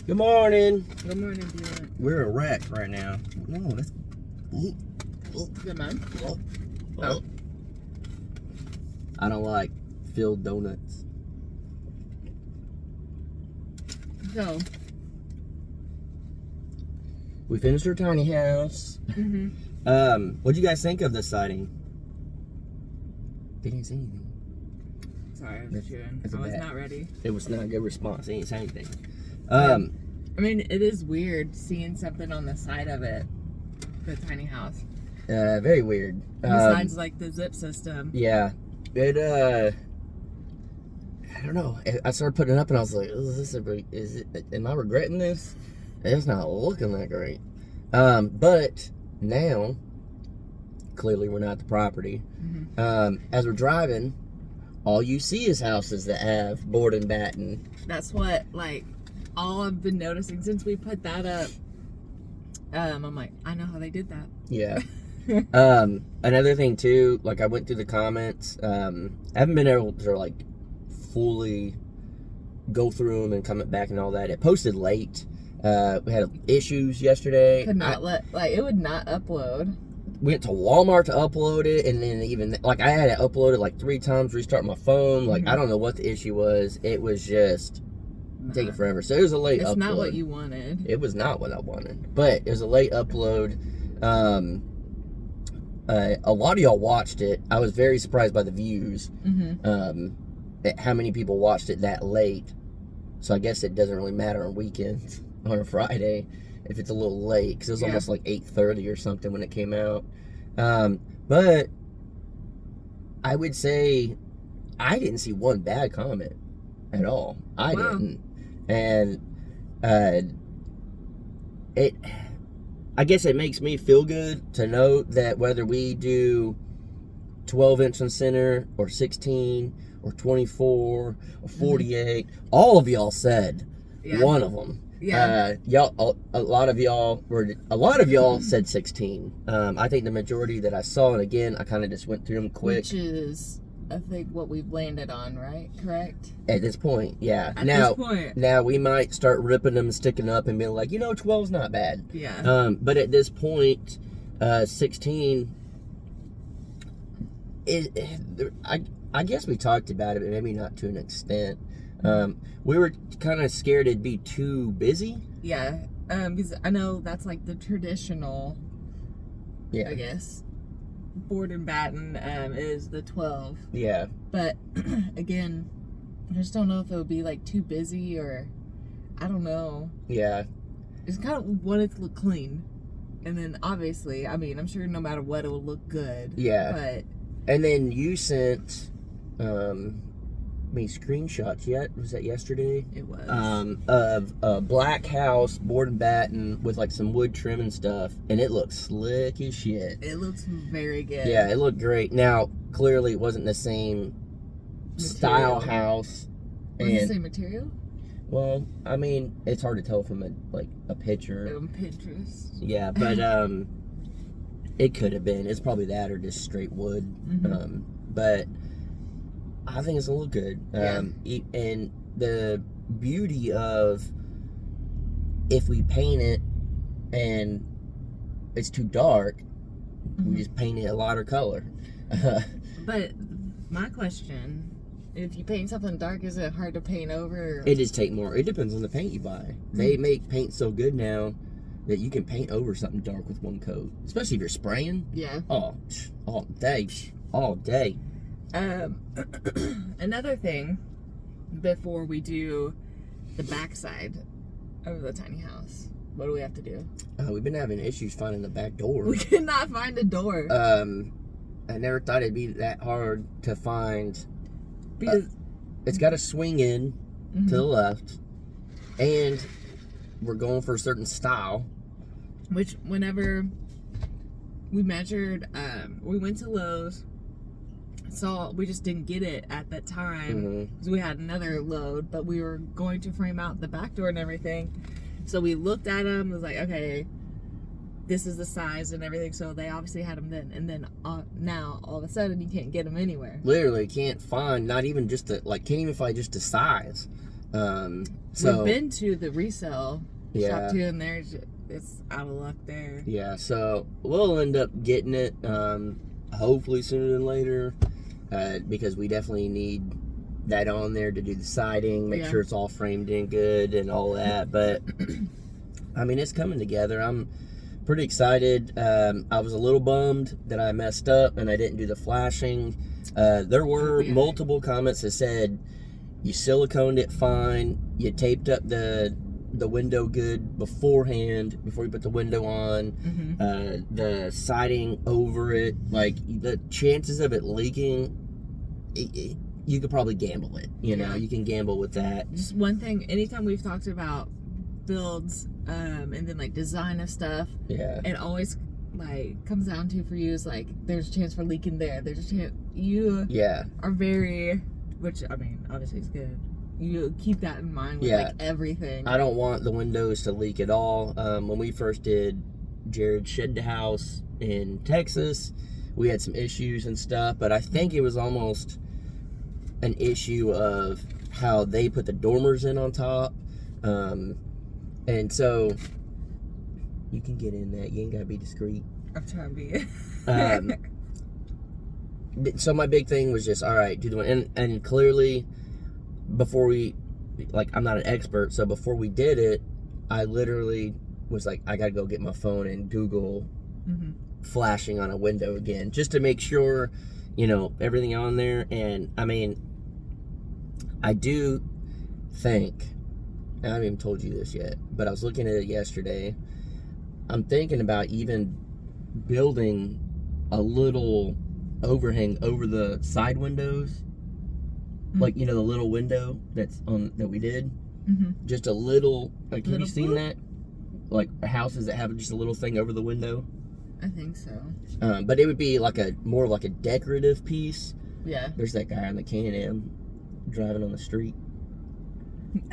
Good morning. Good morning, Bjorn. We're a wreck right now. No, that's. Good man. Oh. I don't like filled donuts. So. We finished our tiny house. What'd you guys think of the sighting? They didn't say anything. Sorry, I was chewing. I was not ready. It was not a good response. They didn't say anything. I mean, it is weird seeing something on the side of it. The tiny house. Very weird. Besides, like, the zip system. Yeah. It, I don't know. I started putting it up and I was like, am I regretting this? It's not looking that great. But now, clearly we're not at the property. As we're driving, all you see is houses that have board and batten. That's what, like, all I've been noticing since we put that up. I'm like, I know how they did that. Yeah. Another thing too, like I went through the comments. I haven't been able to like fully go through them and comment back and all that. It posted late. We had issues yesterday. Could not it would not upload. Went to Walmart to upload it, and then even like I had it uploaded like 3 times, restart my phone. Like I don't know what the issue was. It was just taking forever. So it was a late upload. It's not what you wanted. It was not what I wanted, but it was a late upload. A lot of y'all watched it. I was very surprised by the views. At how many people watched it that late. So I guess it doesn't really matter on weekends on a Friday if it's a little late, because it was almost like 8:30 or something when it came out. But I would say I didn't see one bad comment at all. I didn't. And I guess it makes me feel good to know that whether we do 12-inch on center or 16 or 24 or 48, all of y'all said one of them. Y'all, a lot of y'all said 16. I think the majority that I saw, and again, I kind of just went through them quick. Which is, I think, what we've landed on, right? Correct? At this point, yeah. At this point. Now we might start ripping them, sticking up, and being like, 12's not bad. Yeah. But at this point, 16 is. I guess we talked about it, but maybe not to an extent. We were kind of scared it'd be too busy. Yeah. Because I know that's like the traditional. Yeah. I guess. Board and batten is the 12. Yeah. But again, I just don't know if it would be like too busy, or I don't know. Yeah. It's kind of want it to look clean. And then obviously, I mean, I'm sure no matter what, it will look good. Yeah. But and then you sent me screenshots was that yesterday? It was. Of a black house, board and batten with like some wood trim and stuff, and it looks slick as shit. It looks very good. Yeah, it looked great. Now, clearly it wasn't the same style house. Was it the same material? Well, I mean, it's hard to tell from a picture. On Pinterest. Yeah, but it could have been. It's probably that or just straight wood. But I think it's a little good. And the beauty of if we paint it and it's too dark, we just paint it a lighter color. But my question, if you paint something dark, is it hard to paint over? It just take more. It depends on the paint you buy. They make paint so good now that you can paint over something dark with one coat, especially if you're spraying. Yeah. Oh, all day. All day. Another thing before we do the backside of the tiny house, what do we have to do? We've been having issues finding the back door. We could not find a door. I never thought it'd be that hard to find. Because it's got a swing in to the left, and we're going for a certain style. Which, whenever we measured, we went to Lowe's. We just didn't get it at that time because we had another load, but we were going to frame out the back door and everything. So we looked at them, was like, okay, this is the size and everything. So they obviously had them then, and then now all of a sudden you can't get them anywhere. Literally can't find, not even just can't even find just the size. So we've been to the resale Yeah. shop too, and it's out of luck there. Yeah, so we'll end up getting it, hopefully sooner than later, because we definitely need that on there to do the siding, make sure it's all framed in good and all that. But I mean, it's coming together. I'm pretty excited. I was a little bummed that I messed up and I didn't do the flashing. There were multiple comments that said you siliconed it fine, you taped up the window good beforehand, before you put the window on, the siding over it, like the chances of it leaking, you could probably gamble it, you know, you can gamble with that. Just one thing, anytime we've talked about builds, and then like design of stuff, it always like comes down to for you is like there's a chance for leaking there, there's a chance, you are very, which I mean obviously is good, you keep that in mind with like everything. I don't want the windows to leak at all. When we first did Jared's shed house in Texas, we had some issues and stuff, but I think it was almost an issue of how they put the dormers in on top. And so you can get in that, you ain't gotta be discreet. I'm trying to be So my big thing was just, all right, do the one, and clearly before we, like, I'm not an expert, so before we did it, I literally was like, I gotta go get my phone and Google flashing on a window again, just to make sure, you know, everything on there. And I mean, I do think, I haven't even told you this yet, but I was looking at it yesterday. I'm thinking about even building a little overhang over the side windows, like, you know, the little window that's on that we did, just a little, like, have you seen that, like houses that have just a little thing over the window? I think so. But it would be like a more like a decorative piece. There's that guy on the Can-Am driving on the street.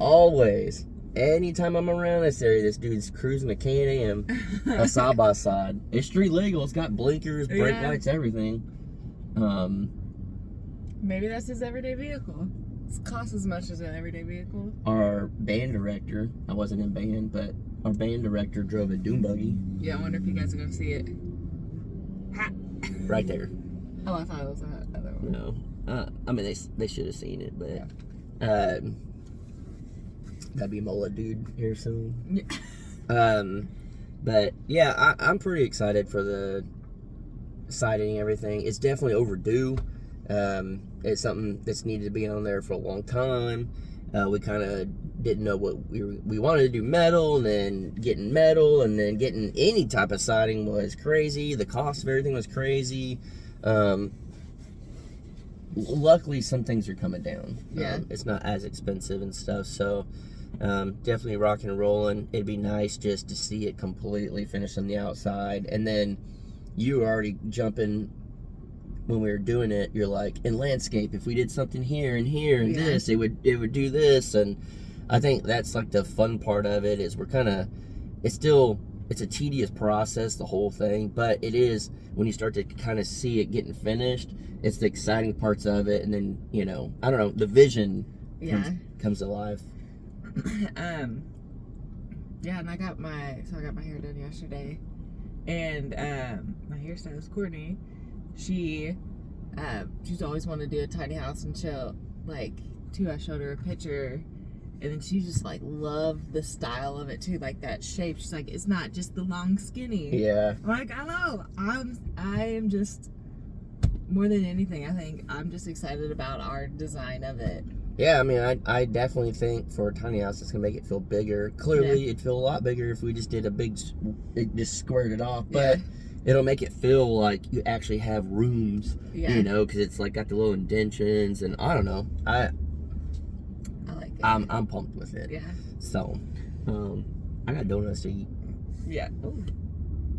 Always, anytime I'm around this area, this dude's cruising a Can-Am, a side by side. It's street legal. It's got blinkers, brake lights, everything. Maybe that's his everyday vehicle. It costs as much as an everyday vehicle. Our band director, I wasn't in band, but our band director drove a dune buggy. Yeah, I wonder if you guys are gonna see it. Ha! Right there. Oh, I thought it was that other one. No, I mean they should have seen it, but gotta be a Mola dude here soon. But yeah, I'm pretty excited for the siding and everything. It's definitely overdue. It's something that's needed to be on there for a long time. We kind of didn't know what we wanted to do metal, and then getting any type of siding was crazy. The cost of everything was crazy. Luckily some things are coming down. It's not as expensive and stuff, so definitely rocking and rolling. It'd be nice just to see it completely finished on the outside. And then you were already jumping when we were doing it, you're like, in landscape, if we did something here and here and this, it would do this. And I think that's like the fun part of it, is we're kind of, it's a tedious process, the whole thing, but it is, when you start to kind of see it getting finished, it's the exciting parts of it. And then, you know, I don't know, the vision comes alive. And I got my hair done yesterday, and my hairstylist Courtney, she's always wanted to do a tiny house, and I showed her a picture, and then she just like loved the style of it too, like that shape. She's like, it's not just the long skinny. I'm like, I know, I am just, more than anything, I think I'm just excited about our design of it. Yeah, I mean, I definitely think for a tiny house, it's going to make it feel bigger. Clearly, it'd feel a lot bigger if we just did just squared it off. But it'll make it feel like you actually have rooms, you know, because it's like got the little indentions, and I don't know. I like it. I'm pumped with it. So, I got donuts to eat. Ooh.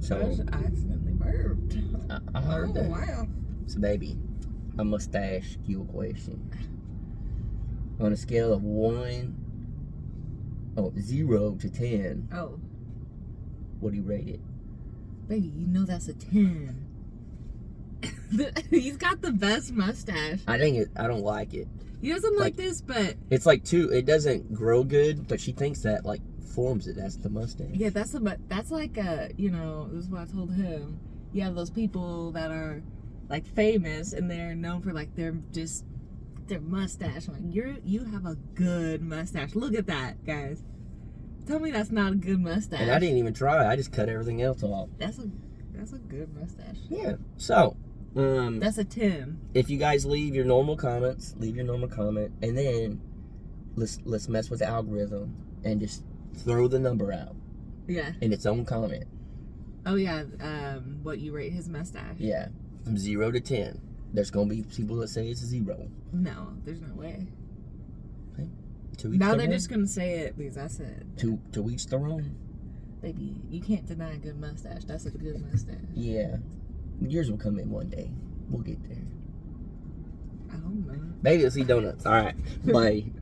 So I accidentally burped. I heard that. Wow. So, baby, I must ask you a question. On a scale of 0 to 10. What do you rate it? Baby, you know that's a 10. He's got the best mustache. I don't like it. He doesn't like this, but it's like it doesn't grow good, but she thinks that like forms it. That's the mustache. Yeah, that's like this is what I told him. You have those people that are like famous and they're known for like their mustache. I'm like, you have a good mustache. Look at that, guys. Tell me that's not a good mustache. And I didn't even try. I just cut everything else off. That's a good mustache. Yeah. So, that's a 10. If you guys leave your normal comments, and then let's mess with the algorithm and just throw the number out. Yeah. In its own comment. Oh yeah. What you rate his mustache? Yeah. From 0 to 10. There's gonna be people that say it's a 0. No, there's no way. Okay. Now they're just gonna say it because I said. To each their own. Baby, you can't deny a good mustache. That's a good mustache. Yeah. Yours will come in one day. We'll get there. I don't know. Maybe let's eat donuts. All right. Bye.